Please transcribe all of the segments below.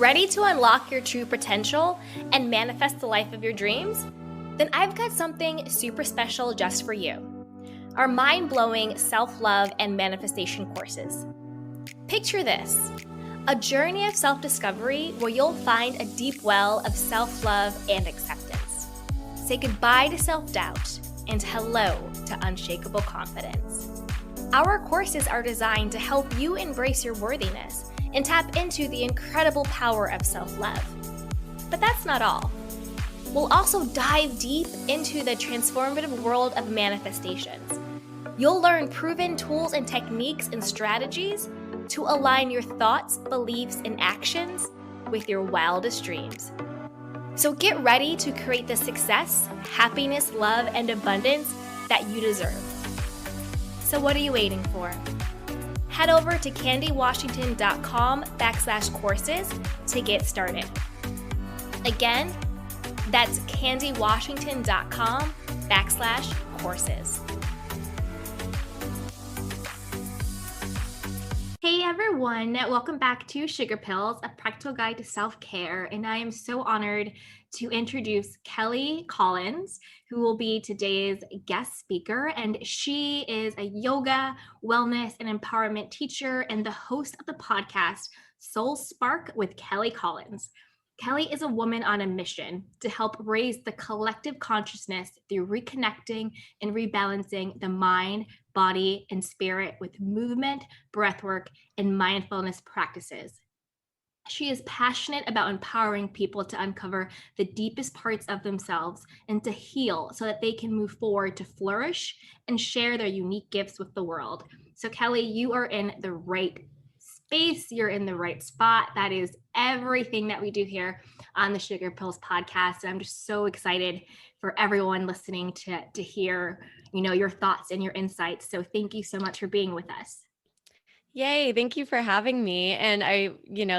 Ready to unlock your true potential and manifest the life of your dreams? Then I've got something super special just for you. Our mind-blowing self-love and manifestation courses. Picture this, a journey of self-discovery where you'll find a deep well of self-love and acceptance. Say goodbye to self-doubt and hello to unshakable confidence. Our courses are designed to help you embrace your worthiness and tap into the incredible power of self-love. But that's not all. We'll also dive deep into the transformative world of manifestations. You'll learn proven tools and techniques and strategies to align your thoughts, beliefs, and actions with your wildest dreams. So get ready to create the success, happiness, love, and abundance that you deserve. So what are you waiting for? Head over to candywashington.com/courses to get started. Again, that's candywashington.com/courses. Hey everyone, welcome back to Sugar Pills, a practical guide to self-care. And I am so honored to introduce Kelly Collins, who will be today's guest speaker. And she is a yoga, wellness, and empowerment teacher and the host of the podcast Soul Spark with Kelly Collins. Kelly is a woman on a mission to help raise the collective consciousness through reconnecting and rebalancing the mind, body, and spirit with movement, breathwork, and mindfulness practices. She is passionate about empowering people to uncover the deepest parts of themselves and to heal so that they can move forward to flourish and share their unique gifts with the world. So Kelly, you are in the right space. You're in the right spot. That is everything that we do here on the Sugar Pills podcast. And I'm just so excited for everyone listening to hear, your thoughts and your insights. So thank you so much for being with us. Yay. Thank you for having me. And I,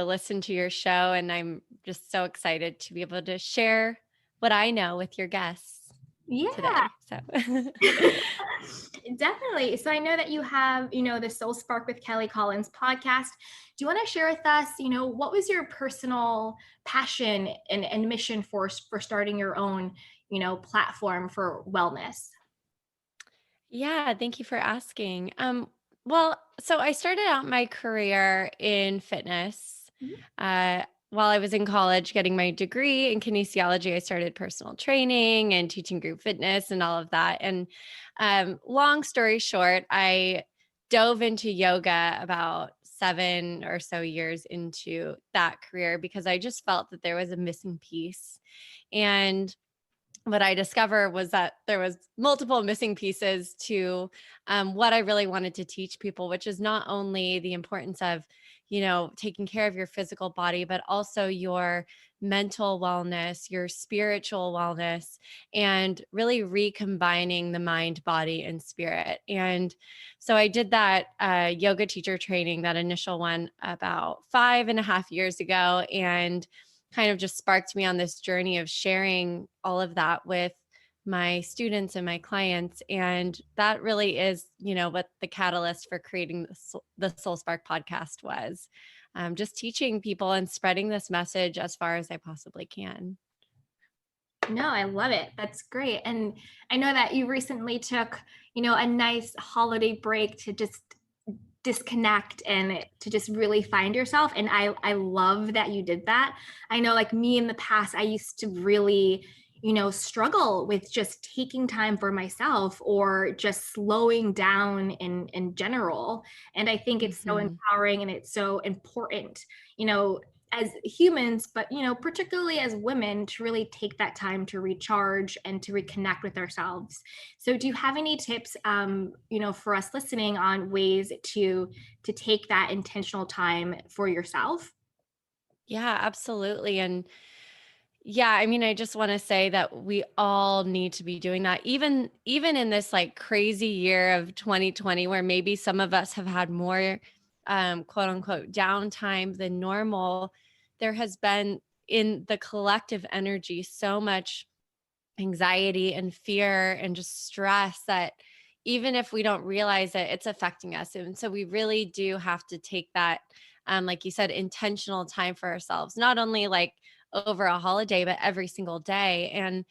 listened to your show and I'm just so excited to be able to share what I know with your guests today. So definitely. So I know that you have, the Soul Spark with Kelly Collins podcast. Do you want to share with us, what was your personal passion and mission for starting your own, platform for wellness? yeah, thank you for asking. Well, so I started out my career in fitness. While I was in college getting my degree in kinesiology, I started personal training and teaching group fitness and all of that. And long story short, I dove into yoga about 7 or so years into that career because I just felt that there was a missing piece. And what I discovered was that there was multiple missing pieces to what I really wanted to teach people, which is not only the importance of, taking care of your physical body, but also your mental wellness, your spiritual wellness, and really recombining the mind, body, and spirit. And so I did that yoga teacher training, that initial one, about 5.5 years ago, and kind of just sparked me on this journey of sharing all of that with my students and my clients. And that really is, what the catalyst for creating the Soul Spark podcast was. Just teaching people and spreading this message as far as I possibly can. No, I love it. That's great. And I know that you recently took, a nice holiday break to just disconnect and to just really find yourself. And I love that you did that. I know, like me in the past, I used to really, struggle with just taking time for myself or just slowing down in general. And I think it's so empowering and it's so important, as humans, but, particularly as women, to really take that time to recharge and to reconnect with ourselves. So do you have any tips, for us listening on ways to take that intentional time for yourself? Yeah, absolutely. And yeah, I mean, I just want to say that we all need to be doing that. Even in this like crazy year of 2020, where maybe some of us have had more quote unquote downtime than normal, there has been in the collective energy so much anxiety and fear and just stress that even if we don't realize it, it's affecting us. And so we really do have to take that like you said, intentional time for ourselves, not only like over a holiday, but every single day. And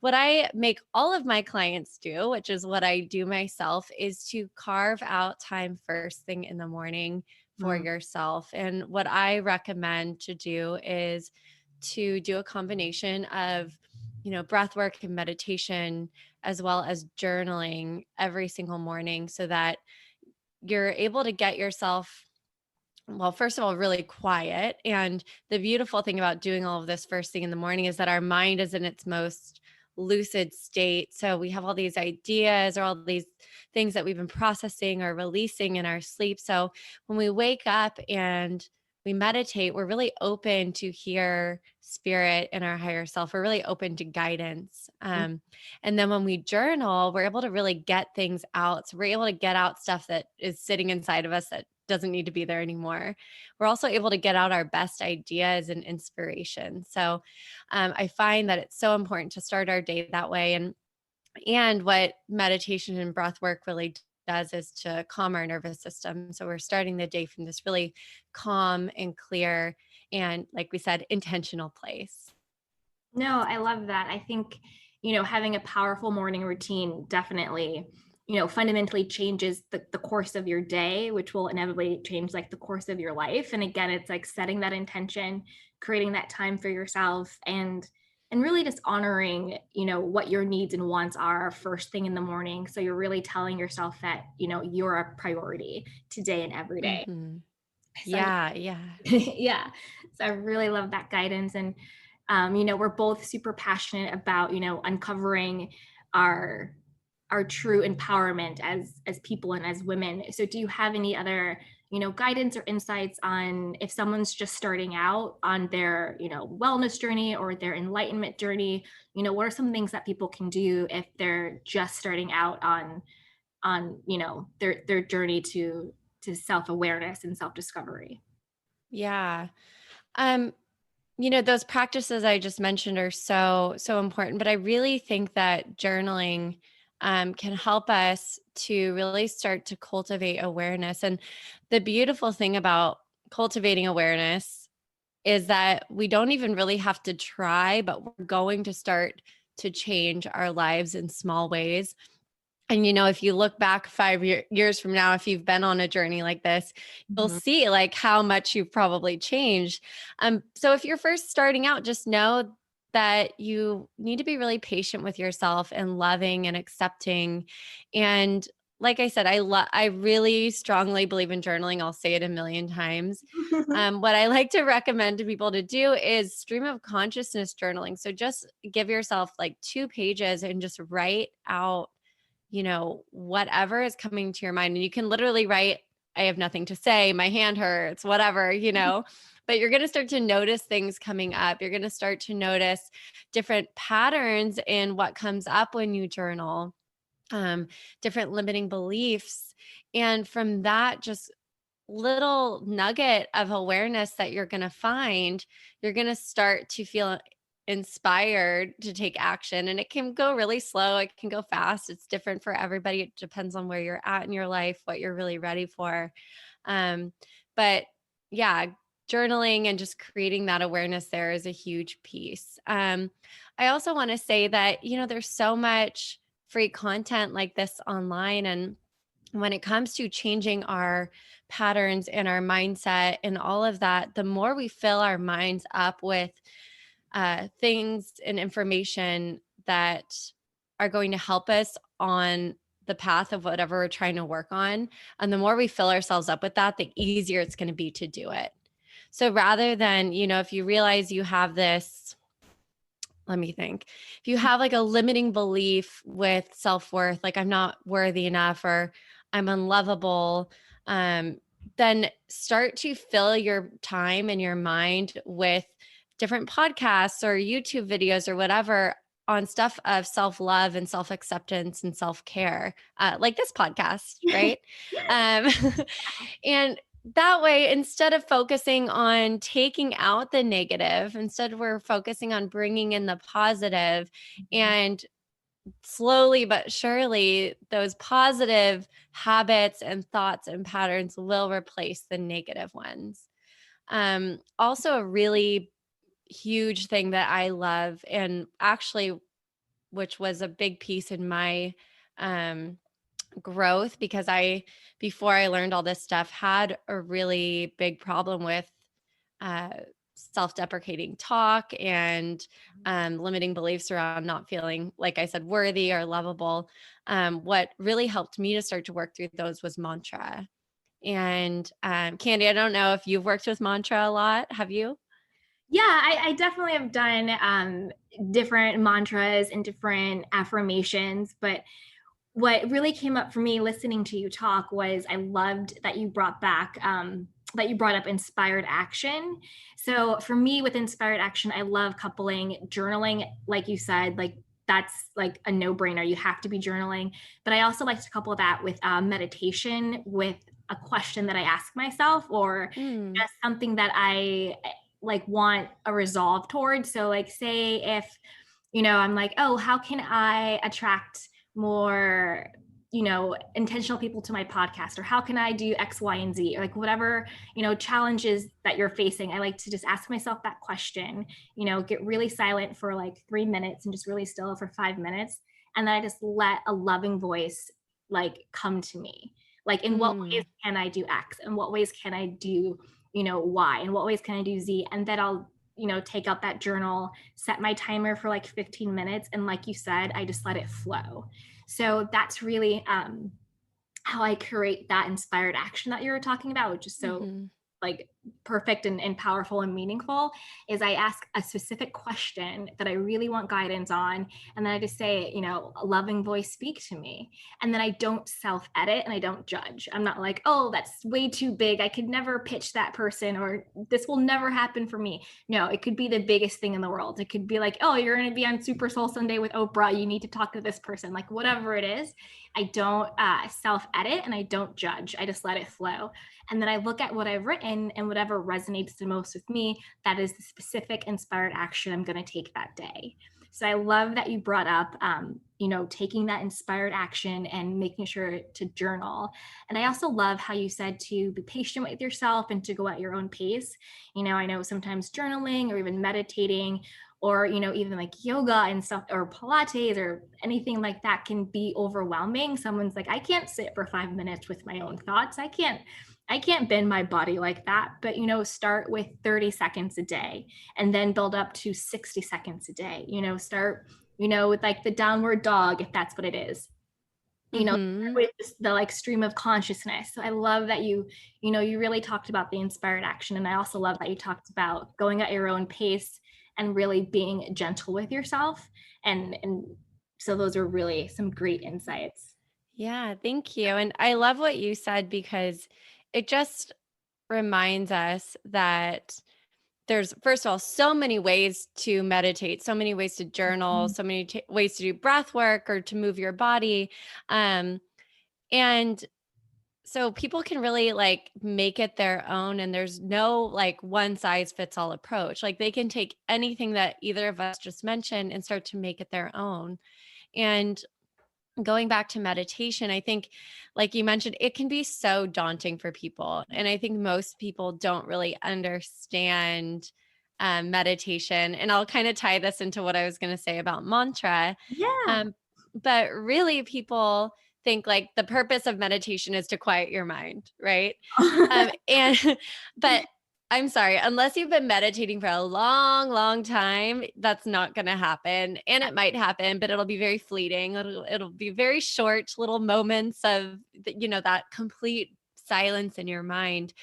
what I make all of my clients do, which is what I do myself, is to carve out time first thing in the morning for Mm. yourself. And what I recommend to do is to do a combination of, breath work and meditation, as well as journaling every single morning so that you're able to get yourself, well, first of all, really quiet. And the beautiful thing about doing all of this first thing in the morning is that our mind is in its most lucid state. So we have all these ideas or all these things that we've been processing or releasing in our sleep. So when we wake up and we meditate, we're really open to hear spirit and our higher self. We're really open to guidance. And then when we journal, we're able to really get things out. So we're able to get out stuff that is sitting inside of us that doesn't need to be there anymore. We're also able to get out our best ideas and inspiration. So I find that it's so important to start our day that way. And what meditation and breath work really does is to calm our nervous system. So we're starting the day from this really calm and clear and, like we said, intentional place. No, I love that. I think, having a powerful morning routine definitely, fundamentally changes the course of your day, which will inevitably change like the course of your life. And again, it's like setting that intention, creating that time for yourself, and really just honoring, what your needs and wants are first thing in the morning. So you're really telling yourself that, you're a priority today and every day. Mm-hmm. So Yeah, yeah. yeah. So I really love that guidance. And, we're both super passionate about, uncovering our our true empowerment as people and as women. So do you have any other, guidance or insights on if someone's just starting out on their, wellness journey or their enlightenment journey? What are some things that people can do if they're just starting out on, their journey to self-awareness and self-discovery? Yeah. Um, those practices I just mentioned are so, so important, but I really think that journaling can help us to really start to cultivate awareness. And the beautiful thing about cultivating awareness is that we don't even really have to try, but we're going to start to change our lives in small ways. And, if you look back 5 years from now, if you've been on a journey like this, you'll Mhm. see like how much you've probably changed. So if you're first starting out, just know that you need to be really patient with yourself and loving and accepting. And like I said, I really strongly believe in journaling. I'll say it a million times. What I like to recommend to people to do is stream of consciousness journaling. So just give yourself like 2 pages and just write out, whatever is coming to your mind. And you can literally write, I have nothing to say, my hand hurts, whatever, but you're going to start to notice things coming up. You're going to start to notice different patterns in what comes up when you journal, different limiting beliefs. And from that, just little nugget of awareness that you're going to find, you're going to start to feel inspired to take action. And it can go really slow, it can go fast. It's different for everybody. It depends on where you're at in your life, what you're really ready for. Um, but yeah, journaling and just creating that awareness there is a huge piece. I also want to say that, there's so much free content like this online. And when it comes to changing our patterns and our mindset and all of that, the more we fill our minds up with things and information that are going to help us on the path of whatever we're trying to work on, and the more we fill ourselves up with that, the easier it's going to be to do it. So rather than, if you realize you have this, let me think. If you have like a limiting belief with self-worth, like I'm not worthy enough or I'm unlovable, then start to fill your time and your mind with different podcasts or YouTube videos or whatever on stuff of self-love and self-acceptance and self-care, like this podcast, right? Um, and that way, instead of focusing on taking out the negative, instead we're focusing on bringing in the positive, and slowly but surely those positive habits and thoughts and patterns will replace the negative ones. Also a really huge thing that I love, and actually which was a big piece in my um growth, because I, before I learned all this stuff, had a really big problem with uh, self-deprecating talk and limiting beliefs around not feeling, like I said, worthy or lovable. What really helped me to start to work through those was mantra. And Candy, I don't know if you've worked with mantra a lot. Have you? Yeah, I definitely have done different mantras and different affirmations, but what really came up for me listening to you talk was I loved that you brought up inspired action. So for me, with inspired action, I love coupling journaling, like you said, like that's like a no-brainer. You have to be journaling. But I also like to couple that with meditation, with a question that I ask myself, or Mm, just something that I like want a resolve towards. So like say if, I'm like, oh, how can I attract more, intentional people to my podcast, or how can I do X, Y, and Z, or like whatever, challenges that you're facing. I like to just ask myself that question, get really silent for like 3 minutes and just really still for 5 minutes. And then I just let a loving voice like come to me. Like, in what ways mm, can I do X? And what ways can I do, Y? And what ways can I do Z? And then I'll, take out that journal, set my timer for like 15 minutes. And like you said, I just let it flow. So that's really how I create that inspired action that you were talking about, which is so mhm, like perfect and powerful and meaningful. Is I ask a specific question that I really want guidance on, and then I just say, a loving voice, speak to me. And then I don't self edit and I don't judge. I'm not like, oh, that's way too big, I could never pitch that person, or this will never happen for me. No, it could be the biggest thing in the world. It could be like, oh, you're going to be on Super Soul Sunday with Oprah, you need to talk to this person, like whatever it is. I don't self edit and I don't judge. I just let it flow. And then I look at what I've written, and whatever resonates the most with me, that is the specific inspired action I'm going to take that day. So I love that you brought up, taking that inspired action and making sure to journal. And I also love how you said to be patient with yourself and to go at your own pace. I know sometimes journaling or even meditating, or even like yoga and stuff, or pilates or anything like that, can be overwhelming. Someone's like, I can't sit for 5 minutes with my own thoughts. I can't bend my body like that. But start with 30 seconds a day, and then build up to 60 seconds a day. Start with like the downward dog, if that's what it is. mhm. With the like stream of consciousness. So I love that you really talked about the inspired action. And I also love that you talked about going at your own pace and really being gentle with yourself. And so those are really some great insights. Yeah, thank you. And I love what you said, because it just reminds us that there's, first of all, so many ways to meditate, so many ways to journal, so many ways to do breath work or to move your body. Um, and so people can really like make it their own, and there's no like one size fits all approach. Like they can take anything that either of us just mentioned and start to make it their own. And going back to meditation, I think, like you mentioned, it can be so daunting for people. And I think most people don't really understand meditation. And I'll kind of tie this into what I was going to say about mantra. Yeah. Um, but really, people think like the purpose of meditation is to quiet your mind, right? And but I'm sorry, unless you've been meditating for a long, long time, that's not going to happen. And it might happen, but it'll be very fleeting. It'll be very short little moments of, that complete silence in your mind.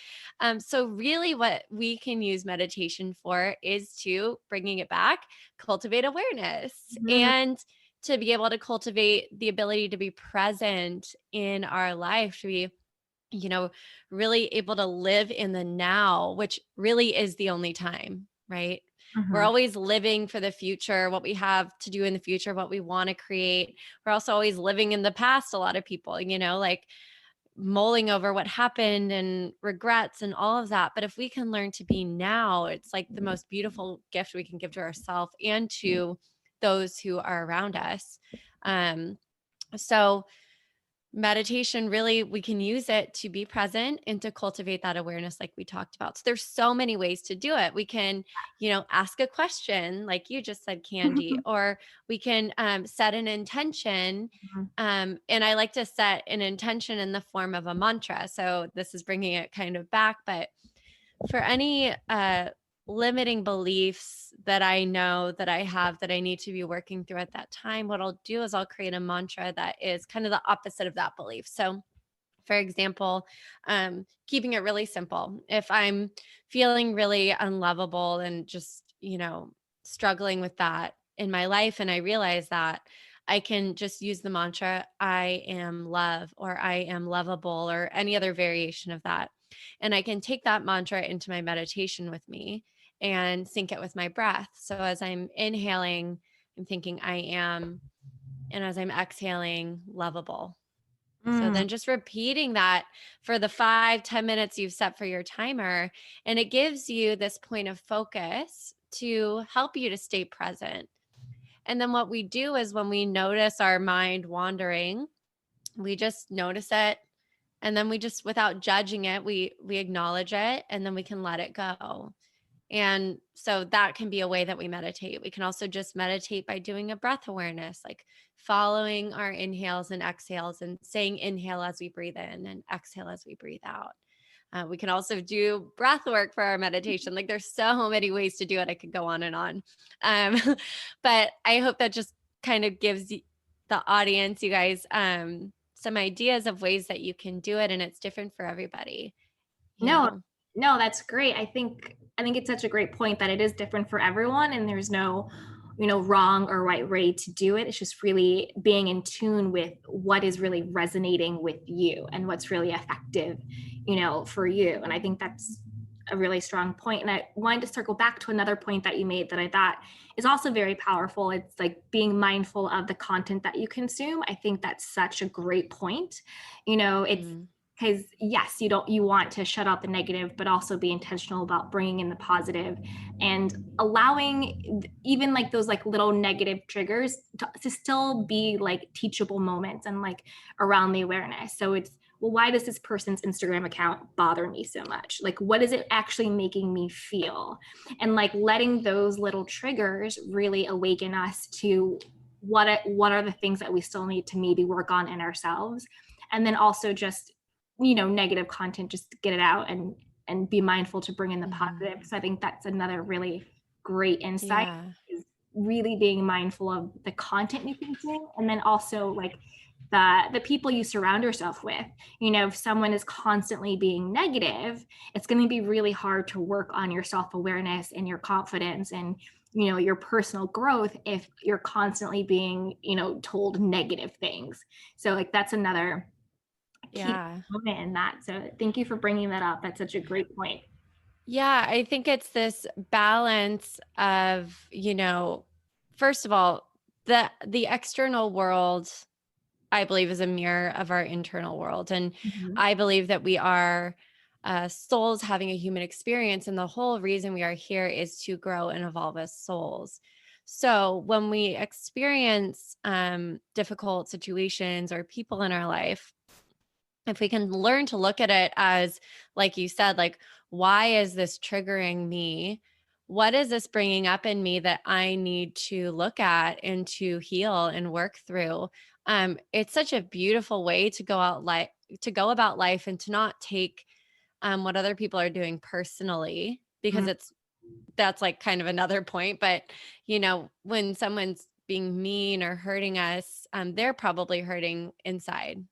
So really what we can use meditation for is to, bringing it back, cultivate awareness, Mhm. and to be able to cultivate the ability to be present in our life, to be, you know, really able to live in the now, which really is the only time, right? We're Mhm. always living for the future, what we have to do in the future, what we want to create. We're also always living in the past. A lot of people, like mulling over what happened and regrets and all of that. But if we can learn to be now, it's like the most beautiful gift we can give to ourselves and to those who are around us. Um, so meditation, really, we can use it to be present and to cultivate that awareness like we talked about. So there's so many ways to do it. We can, ask a question like you just said, Candy, or we can set an intention. And I like to set an intention in the form of a mantra. So this is bringing it kind of back, but for any limiting beliefs that I know that I have that I need to be working through at that time, what I'll do is I'll create a mantra that is kind of the opposite of that belief. So, for example, keeping it really simple. If I'm feeling really unlovable and just, struggling with that in my life, and I realize that, I can just use the mantra, I am love, or I am lovable, or any other variation of that. And I can take that mantra into my meditation with me and sync it with my breath. So as I'm inhaling, I'm thinking I am, and as I'm exhaling, lovable. So Mm. then just repeating that for the 5-10 minutes you've set for your timer, and it gives you this point of focus to help you to stay present. And then what we do is when we notice our mind wandering, we just notice it. And then we just, without judging it, we acknowledge it, and then we can let it go. And so that can be a way that we meditate. We can also just meditate by doing a breath awareness, like following our inhales and exhales and saying inhale as we breathe in and exhale as we breathe out. We can also do breath work for our meditation. Like there's so many ways to do it. I could go on and on. Um, but I hope that just kind of gives the audience, you guys, some ideas of ways that you can do it. And it's different for everybody, you No, know? no, that's great. I think it's such a great point that it is different for everyone, and there's no, wrong or right way to do it. It's just really being in tune with what is really resonating with you and what's really effective, for you. And I think that's a really strong point. And I wanted to circle back to another point that you made that I thought is also very powerful. It's like being mindful of the content that you consume. I think that's such a great point. It's Mm. because yes, you want to shut out the negative, but also be intentional about bringing in the positive and allowing even like those like little negative triggers to still be like teachable moments and like around the awareness. So it's, well, why does this person's Instagram account bother me so much? Like, what is it actually making me feel? And like letting those little triggers really awaken us to what are the things that we still need to maybe work on in ourselves. And then also just, negative content, just get it out and be mindful to bring in the Mhm. positive. So I think that's another really great insight, Yeah. is really being mindful of the content you consume, and then also like the people you surround yourself with. If someone is constantly being negative, it's going to be really hard to work on your self-awareness and your confidence and your personal growth if you're constantly being told negative things. So like that's another key Yeah. component in that. So thank you for bringing that up. That's such a great point. Yeah, I think it's this balance of, first of all, the external world, I believe, is a mirror of our internal world. And Mhm. I believe that we are souls having a human experience. And the whole reason we are here is to grow and evolve as souls. So when we experience difficult situations or people in our life, if we can learn to look at it as, like you said, like, why is this triggering me? What is this bringing up in me that I need to look at and to heal and work through? It's such a beautiful way to go about life and to not take what other people are doing personally, because Mhm. that's like kind of another point. But when someone's being mean or hurting us, they're probably hurting inside.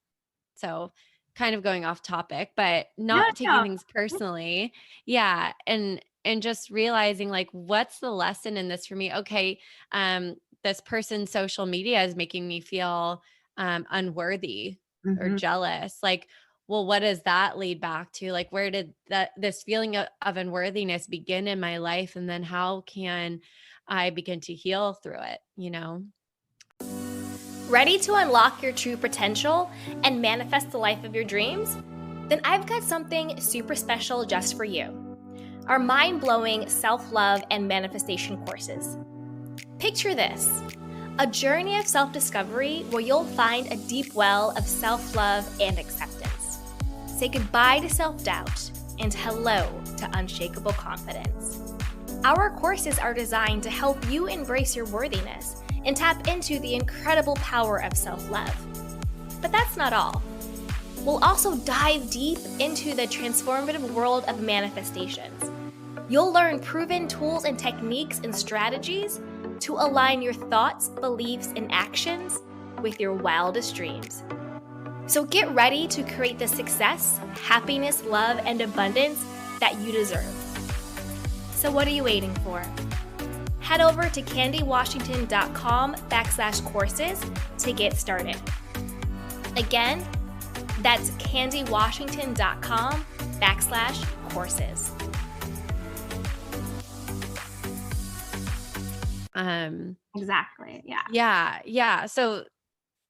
So kind of going off topic, but No, not taking no. things personally. Yeah. And just realizing, like, what's the lesson in this for me? Okay. This person's social media is making me feel unworthy or Mhm. jealous. Like, well, what does that lead back to? Like, where did this feeling of unworthiness begin in my life? And then how can I begin to heal through it? Ready to unlock your true potential and manifest the life of your dreams? Then I've got something super special just for you. Our mind-blowing self-love and manifestation courses. Picture this: a journey of self-discovery where you'll find a deep well of self-love and acceptance. Say goodbye to self-doubt and hello to unshakable confidence. Our courses are designed to help you embrace your worthiness and tap into the incredible power of self-love. But that's not all. We'll also dive deep into the transformative world of manifestations. You'll learn proven tools and techniques and strategies to align your thoughts, beliefs, and actions with your wildest dreams. So get ready to create the success, happiness, love, and abundance that you deserve. So what are you waiting for? Head over to candywashington.com/courses to get started. Again, that's candywashington.com/courses. Exactly. Yeah. Yeah. So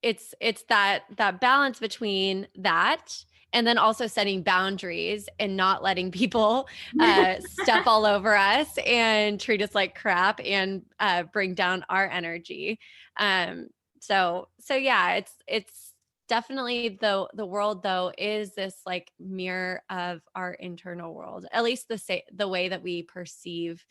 it's that balance between that and then also setting boundaries and not letting people step all over us and treat us like crap and bring down our energy. So yeah, it's definitely the world though is this like mirror of our internal world, at least the way that we perceive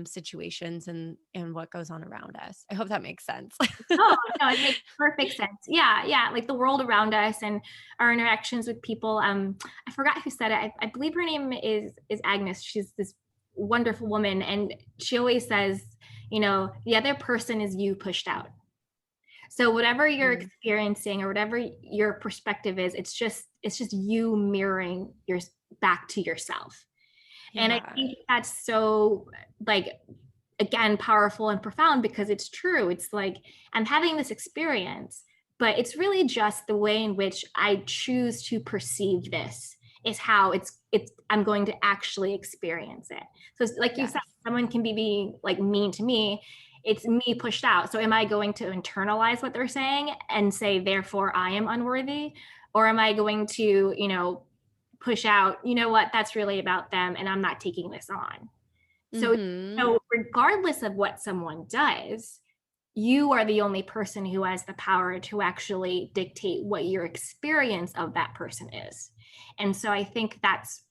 situations and what goes on around us. I hope that makes sense. Oh, no, it makes perfect sense. Yeah. Like the world around us and our interactions with people. I forgot who said it. I believe her name is Agnes. She's this wonderful woman. And she always says, the other person is you pushed out. So whatever you're experiencing or whatever your perspective is, it's just you mirroring your back to yourself. Yeah. And I think that's so again, powerful and profound because it's true. It's like I'm having this experience, but it's really just the way in which I choose to perceive this is how I'm going to actually experience it. So it's like you said, someone can be being like mean to me. It's me pushed out. So am I going to internalize what they're saying and say, therefore I am unworthy? Or am I going to, push out, what, that's really about them and I'm not taking this on. So regardless of what someone does, you are the only person who has the power to actually dictate what your experience of that person is. And so I think that's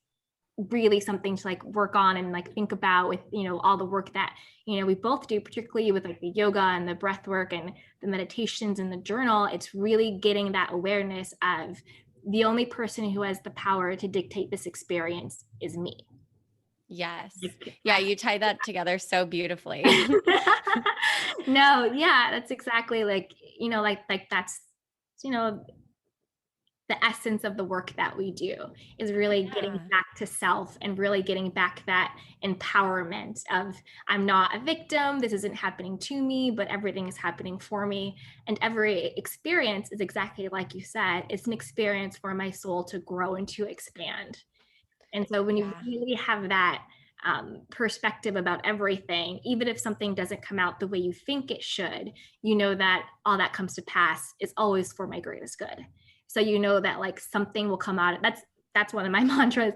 really something to work on and think about with, all the work that, we both do, particularly with the yoga and the breath work and the meditations and the journal. It's really getting that awareness of the only person who has the power to dictate this experience is me. Yes. Yeah. You tie that together so beautifully. No. Yeah. That's exactly that's, the essence of the work that we do is really getting back to self and really getting back that empowerment of I'm not a victim. This isn't happening to me, but everything is happening for me. And every experience is exactly like you said, it's an experience for my soul to grow and to expand. And so when you really have that perspective about everything, even if something doesn't come out the way you think it should, that all that comes to pass is always for my greatest good. So that something will come out. That's one of my mantras.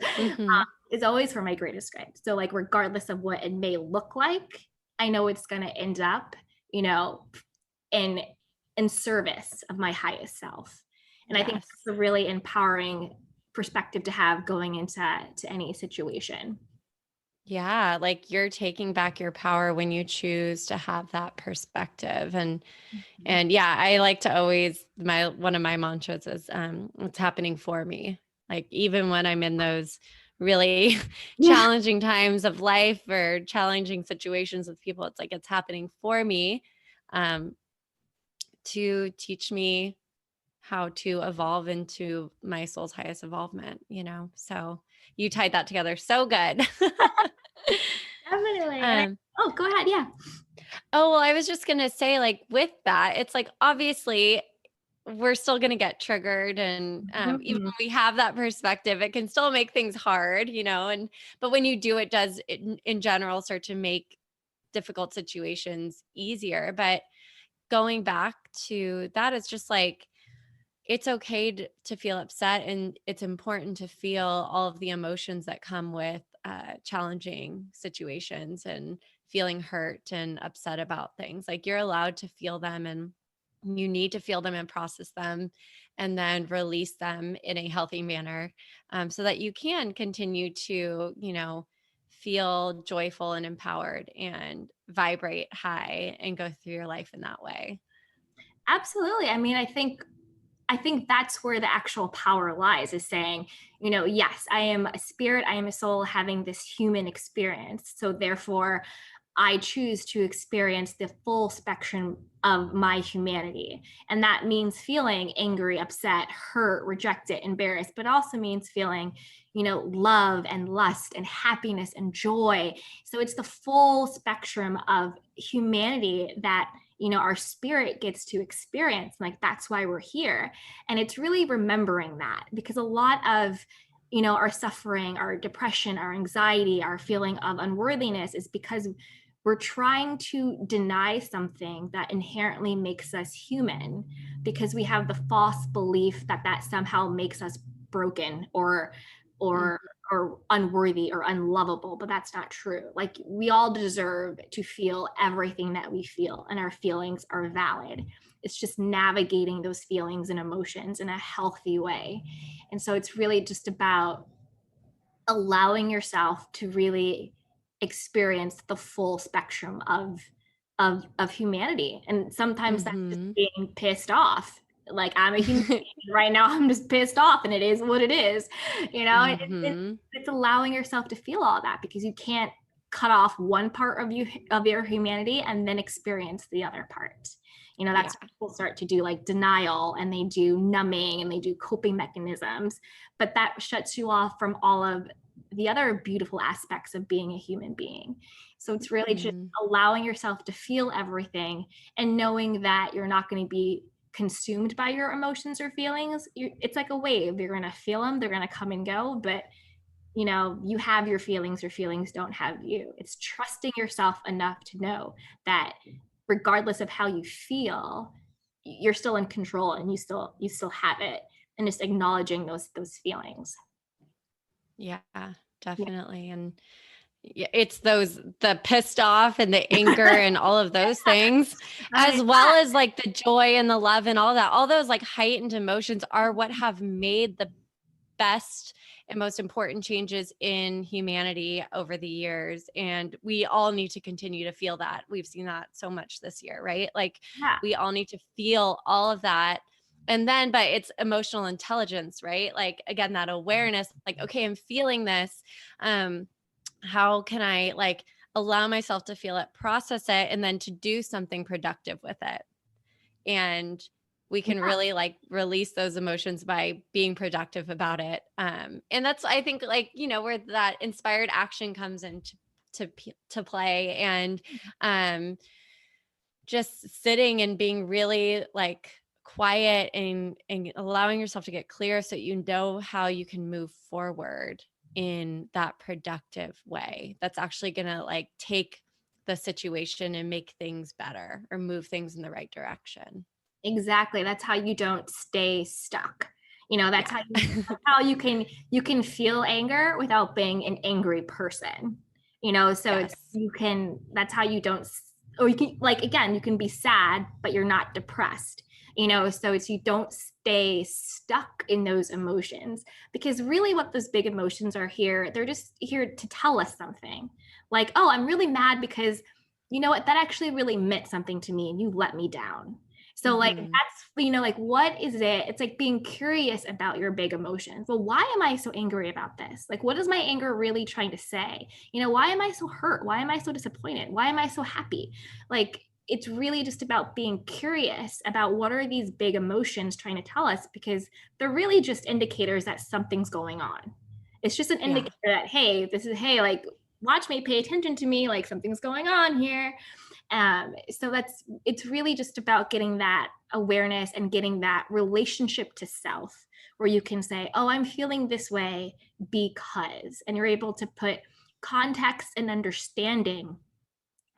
Is always for my greatest good. So regardless of what it may look like, I know it's going to end up, in service of my highest self. And I think that's a really empowering perspective to have going into any situation. Yeah, you're taking back your power when you choose to have that perspective. And yeah, I like to always one of my mantras is what's happening for me. Even when I'm in those really challenging times of life or challenging situations with people, it's it's happening for me to teach me how to evolve into my soul's highest evolvement, So you tied that together so good. Definitely. Go ahead. Yeah. Oh, well, I was just going to say with that, it's obviously we're still going to get triggered. And even when we have that perspective, it can still make things hard, but when you do, it does in general start to make difficult situations easier. But going back to that, it's just it's okay to feel upset, and it's important to feel all of the emotions that come with challenging situations and feeling hurt and upset about things. Like, you're allowed to feel them, and you need to feel them and process them and then release them in a healthy manner, so that you can continue to, feel joyful and empowered and vibrate high and go through your life in that way. Absolutely. I mean, I think that's where the actual power lies, is saying, yes, I am a spirit, I am a soul having this human experience. So therefore, I choose to experience the full spectrum of my humanity. And that means feeling angry, upset, hurt, rejected, embarrassed, but also means feeling, love and lust and happiness and joy. So it's the full spectrum of humanity that, our spirit gets to experience. Like, that's why we're here. And it's really remembering that, because a lot of, our suffering, our depression, our anxiety, our feeling of unworthiness is because we're trying to deny something that inherently makes us human, because we have the false belief that that somehow makes us broken or unworthy or unlovable. But that's not true. Like, we all deserve to feel everything that we feel, and our feelings are valid. It's just navigating those feelings and emotions in a healthy way. And so it's really just about allowing yourself to really experience the full spectrum of humanity. And sometimes that's just being pissed off. Like, I'm a human being right now, I'm just pissed off, and it is what it is. It's allowing yourself to feel all that, because you can't cut off one part of your humanity and then experience the other part. That's what people start to do, like denial, and they do numbing, and they do coping mechanisms, but that shuts you off from all of the other beautiful aspects of being a human being. So it's really just allowing yourself to feel everything, and knowing that you're not going to be consumed by your emotions or feelings. It's like a wave. You're going to feel them, they're going to come and go, but you have your feelings, your feelings don't have you. It's trusting yourself enough to know that regardless of how you feel, you're still in control, and you still have it, and just acknowledging those feelings. Yeah, definitely. Yeah. And it's the pissed off and the anger and all of those things, as well as like the joy and the love and all that. All those like heightened emotions are what have made the best and most important changes in humanity over the years. And we all need to continue to feel that. We've seen that so much this year, right? Like, we all need to feel all of that. And then, but it's emotional intelligence, right? Like, again, that awareness, like, okay, I'm feeling this. How can I like allow myself to feel it, process it, and then to do something productive with it? And we can really like release those emotions by being productive about it. And that's, I think, like, where that inspired action comes into to play, and just sitting and being really like quiet and allowing yourself to get clear, so you know how you can move forward in that productive way that's actually going to like take the situation and make things better or move things in the right direction. Exactly. That's how you don't stay stuck. That's how you can feel anger without being an angry person. So that's how you don't, or you can, like, again, you can be sad, but you're not depressed. So it's, you don't stay stuck in those emotions, because really what those big emotions are here, they're just here to tell us something. Like, oh, I'm really mad because you know what, that actually really meant something to me and you let me down. So like, that's, like, what is it? It's like being curious about your big emotions. Well, why am I so angry about this? Like, what is my anger really trying to say? Why am I so hurt? Why am I so disappointed? Why am I so happy? Like, it's really just about being curious about what are these big emotions trying to tell us, because they're really just indicators that something's going on. It's just an indicator that, hey, like, watch me, pay attention to me, like something's going on here. So it's really just about getting that awareness and getting that relationship to self, where you can say, oh, I'm feeling this way because, and you're able to put context and understanding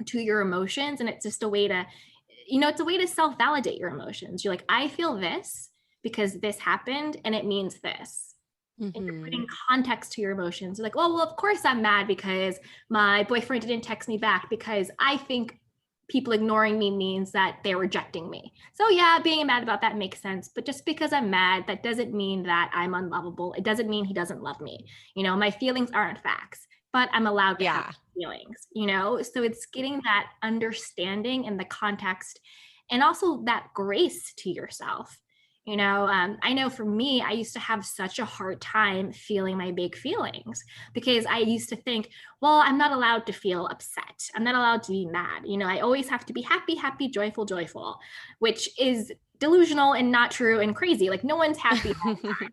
to your emotions. And it's just a way to, it's a way to self-validate your emotions. You're like, I feel this because this happened and it means this. And you're Mm-hmm. putting context to your emotions. You're like, oh, well, of course I'm mad because my boyfriend didn't text me back because I think people ignoring me means that they're rejecting me. So yeah, being mad about that makes sense. But just because I'm mad, that doesn't mean that I'm unlovable. It doesn't mean he doesn't love me. My feelings aren't facts, but I'm allowed to have Yeah. feelings. So it's getting that understanding and the context and also that grace to yourself. I know for me, I used to have such a hard time feeling my big feelings because I used to think, well, I'm not allowed to feel upset. I'm not allowed to be mad. I always have to be happy, happy, joyful, joyful, which is delusional and not true and crazy. Like no one's happy all the time.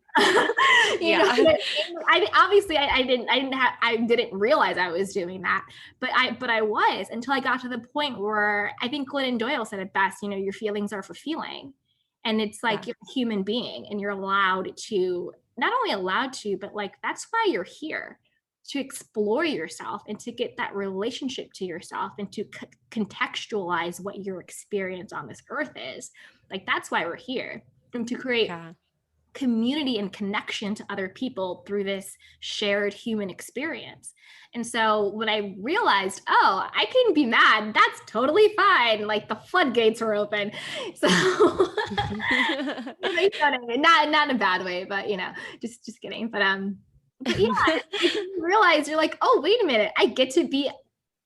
Yeah. I didn't realize I was doing that, but I was until I got to the point where I think Glennon Doyle said it best, your feelings are for feeling. And it's like Yeah. you're a human being and you're allowed to, not only allowed to, but like that's why you're here, to explore yourself and to get that relationship to yourself and to contextualize what your experience on this earth is. Like that's why we're here, and to create Yeah. community and connection to other people through this shared human experience. And so when I realized, oh, I can be mad, that's totally fine. Like the floodgates were open. So not in a bad way, but just kidding. But yeah, you realize you're like, oh, wait a minute, I get to be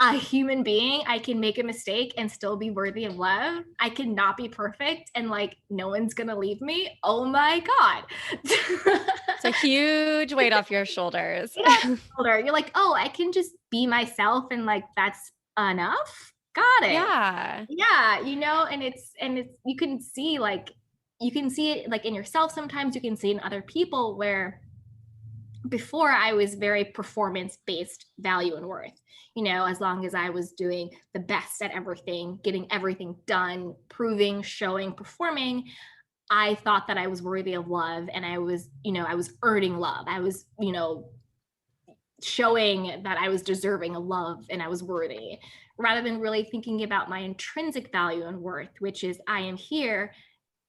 a human being. I can make a mistake and still be worthy of love. I cannot be perfect and like no one's gonna leave me. Oh my God. It's a huge weight off your shoulders. You're like, oh, I can just be myself and like that's enough. Got it. Yeah. Yeah, and it's you can see it like in yourself sometimes, you can see in other people where before I was very performance based value and worth. As long as I was doing the best at everything, getting everything done, proving, showing, performing, I thought that I was worthy of love and I was earning love. I was, showing that I was deserving of love and I was worthy, rather than really thinking about my intrinsic value and worth, which is I am here,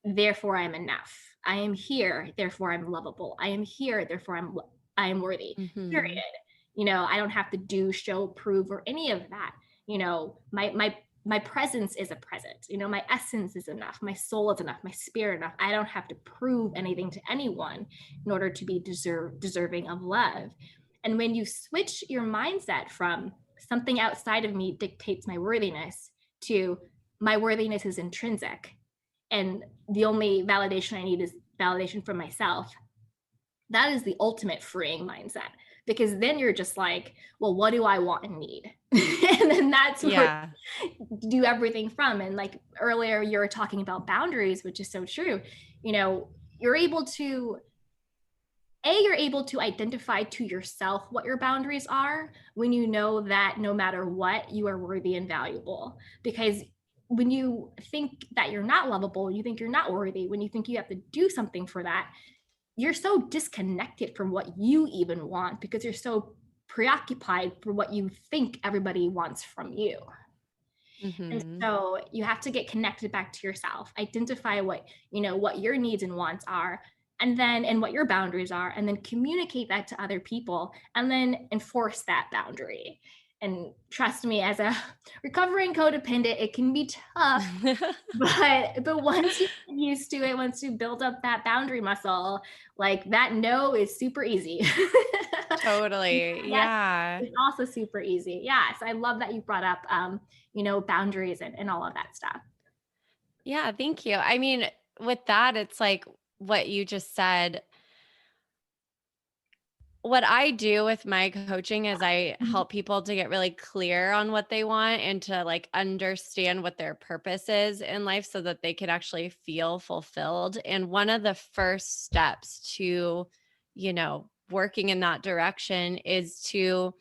therefore I'm enough. I am here, therefore I'm lovable. I am here, therefore I am worthy. Period. I don't have to do, show, prove, or any of that. My presence is a present. My essence is enough. My soul is enough. My spirit enough. I don't have to prove anything to anyone in order to be deserving of love. And when you switch your mindset from something outside of me dictates my worthiness to my worthiness is intrinsic, and the only validation I need is validation from myself, that is the ultimate freeing mindset, because then you're just like, well, what do I want and need? And then that's where you do everything from. And like earlier you were talking about boundaries, which is so true. You're able to identify to yourself what your boundaries are when you know that no matter what, you are worthy and valuable. Because when you think that you're not lovable, you think you're not worthy, when you think you have to do something for that, you're so disconnected from what you even want because you're so preoccupied for what you think everybody wants from you. And so you have to get connected back to yourself, identify what your needs and wants are, and what your boundaries are, and then communicate that to other people, and then enforce that boundary. And trust me, as a recovering codependent, it can be tough, but once you get used to it, once you build up that boundary muscle, like that no is super easy. Totally. Yes, Yeah. it's also super easy. Yeah. So I love that you brought up, boundaries and all of that stuff. Yeah. Thank you. I mean, with that, it's like what you just said. What I do with my coaching is I help people to get really clear on what they want and to like understand what their purpose is in life so that they could actually feel fulfilled. And one of the first steps to, working in that direction is to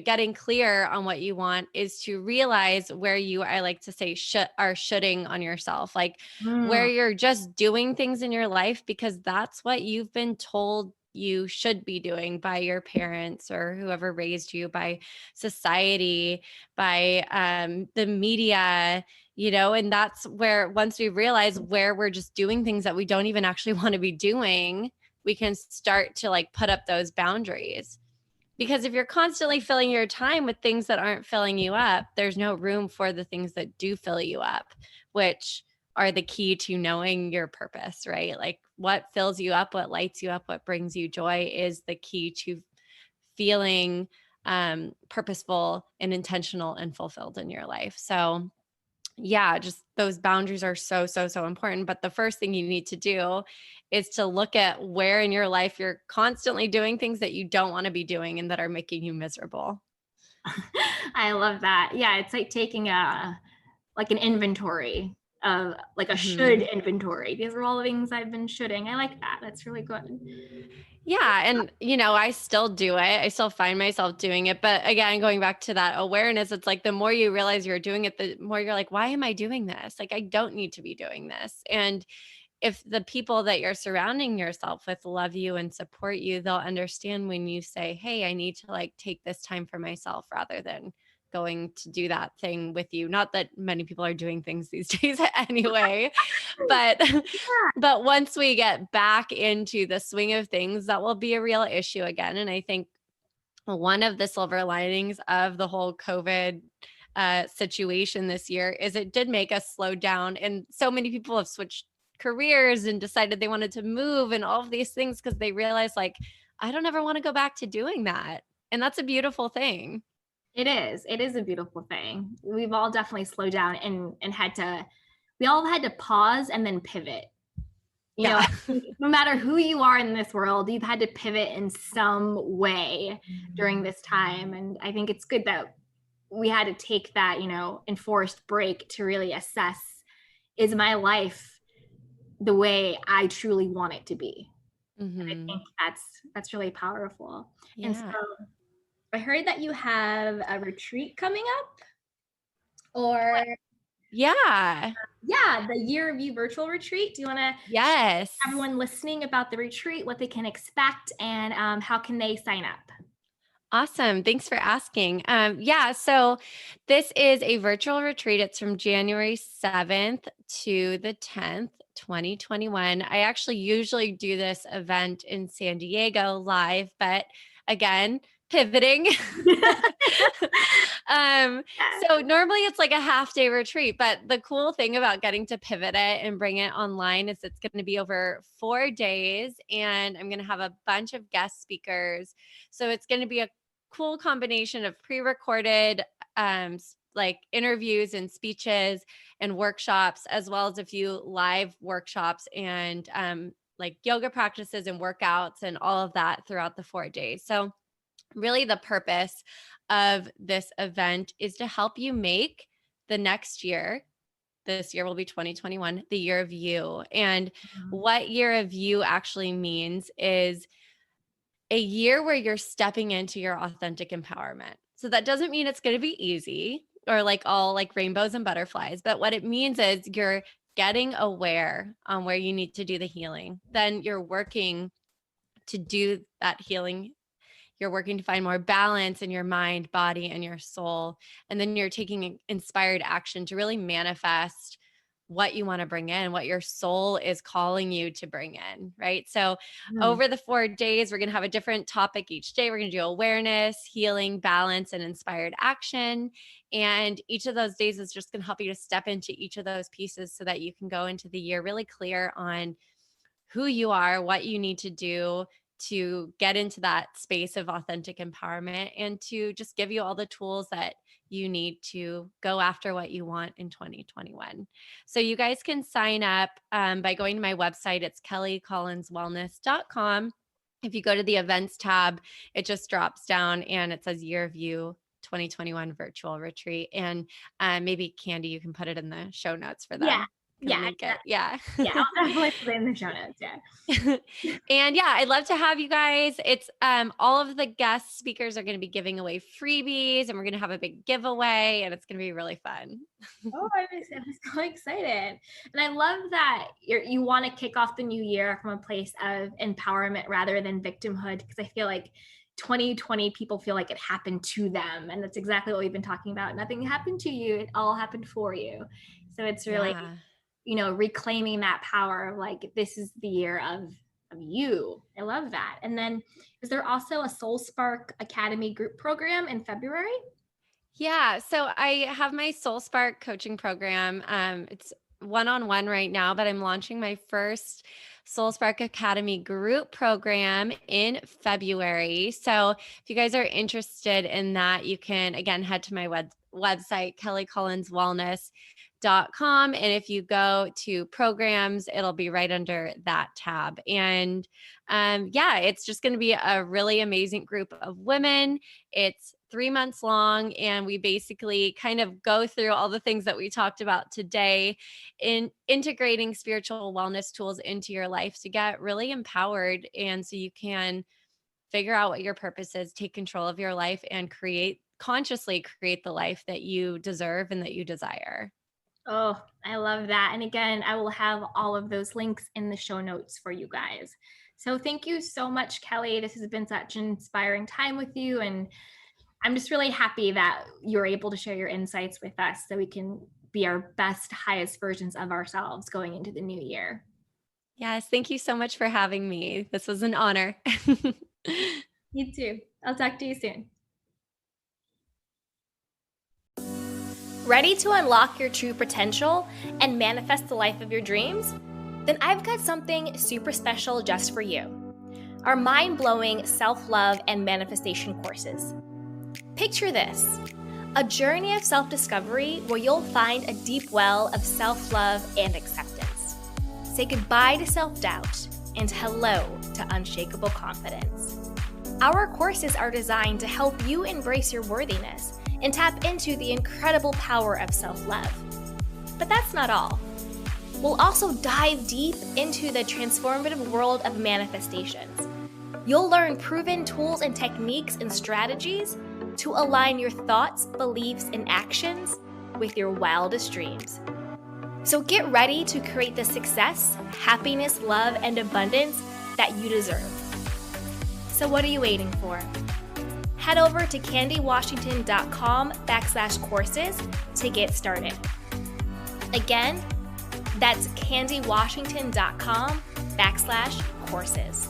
getting clear on what you want is to realize where I like to say, are shoulding on yourself, like where you're just doing things in your life because that's what you've been told you should be doing by your parents or whoever raised you, by society, by the media, And that's where once we realize where we're just doing things that we don't even actually want to be doing, we can start to like put up those boundaries. Because if you're constantly filling your time with things that aren't filling you up, there's no room for the things that do fill you up, which are the key to knowing your purpose, right? Like what fills you up, what lights you up, what brings you joy is the key to feeling purposeful and intentional and fulfilled in your life. So yeah, just those boundaries are so, so, so important. But the first thing you need to do is to look at where in your life you're constantly doing things that you don't want to be doing and that are making you miserable. I love that. Yeah, it's like taking an inventory of like a should inventory. These are all the things I've been shoulding. I like that. That's really good. Yeah. And, I still do it. I still find myself doing it. But again, going back to that awareness, it's like the more you realize you're doing it, the more you're like, why am I doing this? Like, I don't need to be doing this. And if the people that you're surrounding yourself with love you and support you, they'll understand when you say, hey, I need to like take this time for myself rather than going to do that thing with you. Not that many people are doing things these days anyway, but once we get back into the swing of things, that will be a real issue again. And I think one of the silver linings of the whole COVID situation this year is it did make us slow down. And so many people have switched careers and decided they wanted to move and all of these things because they realized like, I don't ever want to go back to doing that. And that's a beautiful thing. It is. It is a beautiful thing. We've all definitely slowed down and we all had to pause and then pivot. You know, no matter who you are in this world, you've had to pivot in some way during this time. And I think it's good that we had to take that, enforced break to really assess, is my life the way I truly want it to be? And I think that's really powerful. Yeah. And so I heard that you have a retreat coming up, or the Year of You virtual retreat. Do you want to tell everyone listening about the retreat, what they can expect, and how can they sign up? Awesome. Thanks for asking. So this is a virtual retreat. It's from January 7th to the 10th, 2021. I actually usually do this event in San Diego live, but again, pivoting. So normally it's like a half-day retreat, but the cool thing about getting to pivot it and bring it online is it's going to be over 4 days, and I'm going to have a bunch of guest speakers. So it's going to be a cool combination of pre-recorded like interviews and speeches and workshops, as well as a few live workshops and like yoga practices and workouts and all of that throughout the 4 days. So really the purpose of this event is to help you make the next year, this year will be 2021, the year of you. And what year of you actually means is a year where you're stepping into your authentic empowerment. So that doesn't mean it's going to be easy or like all like rainbows and butterflies, but what it means is you're getting aware on where you need to do the healing. Then you're working to do that healing. You're working to find more balance in your mind, body, and your soul. And then you're taking inspired action to really manifest what you want to bring in, what your soul is calling you to bring in, right? So over the 4 days, we're going to have a different topic each day. We're going to do awareness, healing, balance, and inspired action. And each of those days is just going to help you to step into each of those pieces so that you can go into the year really clear on who you are, what you need to do to get into that space of authentic empowerment, and to just give you all the tools that you need to go after what you want in 2021. So you guys can sign up by going to my website. It's kellycollinswellness.com. If you go to the events tab, it just drops down and it says Year of You 2021 virtual retreat. And maybe Candy, you can put it in the show notes for them. I'll definitely put it in the show notes. And I'd love to have you guys. It's all of the guest speakers are going to be giving away freebies, and we're going to have a big giveaway, and it's going to be really fun. I'm so excited. And I love that you want to kick off the new year from a place of empowerment rather than victimhood, because I feel like 2020 people feel like it happened to them. And that's exactly what we've been talking about. Nothing happened to you. It all happened for you. So it's really, reclaiming that power of like, this is the year of you. I love that. And then is there also a Soul Spark Academy group program in February? Yeah. So I have my Soul Spark coaching program. It's one-on-one right now, but I'm launching my first Soul Spark Academy group program in February. So if you guys are interested in that, you can, again, head to my website, kellycollinswellness.com. And if you go to programs, it'll be right under that tab. And it's just going to be a really amazing group of women. It's 3 months long, and we basically kind of go through all the things that we talked about today in integrating spiritual wellness tools into your life to get really empowered. And so you can figure out what your purpose is, take control of your life, and consciously create the life that you deserve and that you desire. Oh, I love that. And again, I will have all of those links in the show notes for you guys. So thank you so much, Kelly. This has been such an inspiring time with you. And I'm just really happy that you're able to share your insights with us so we can be our best, highest versions of ourselves going into the new year. Yes. Thank you so much for having me. This was an honor. You too. I'll talk to you soon. Ready to unlock your true potential and manifest the life of your dreams? Then I've got something super special just for you. Our mind-blowing self-love and manifestation courses. Picture this, a journey of self-discovery where you'll find a deep well of self-love and acceptance. Say goodbye to self-doubt and hello to unshakable confidence. Our courses are designed to help you embrace your worthiness and tap into the incredible power of self-love. But that's not all. We'll also dive deep into the transformative world of manifestations. You'll learn proven tools and techniques and strategies to align your thoughts, beliefs, and actions with your wildest dreams. So get ready to create the success, happiness, love, and abundance that you deserve. So what are you waiting for? Head over to candywashington.com/courses to get started. Again, that's candywashington.com/courses.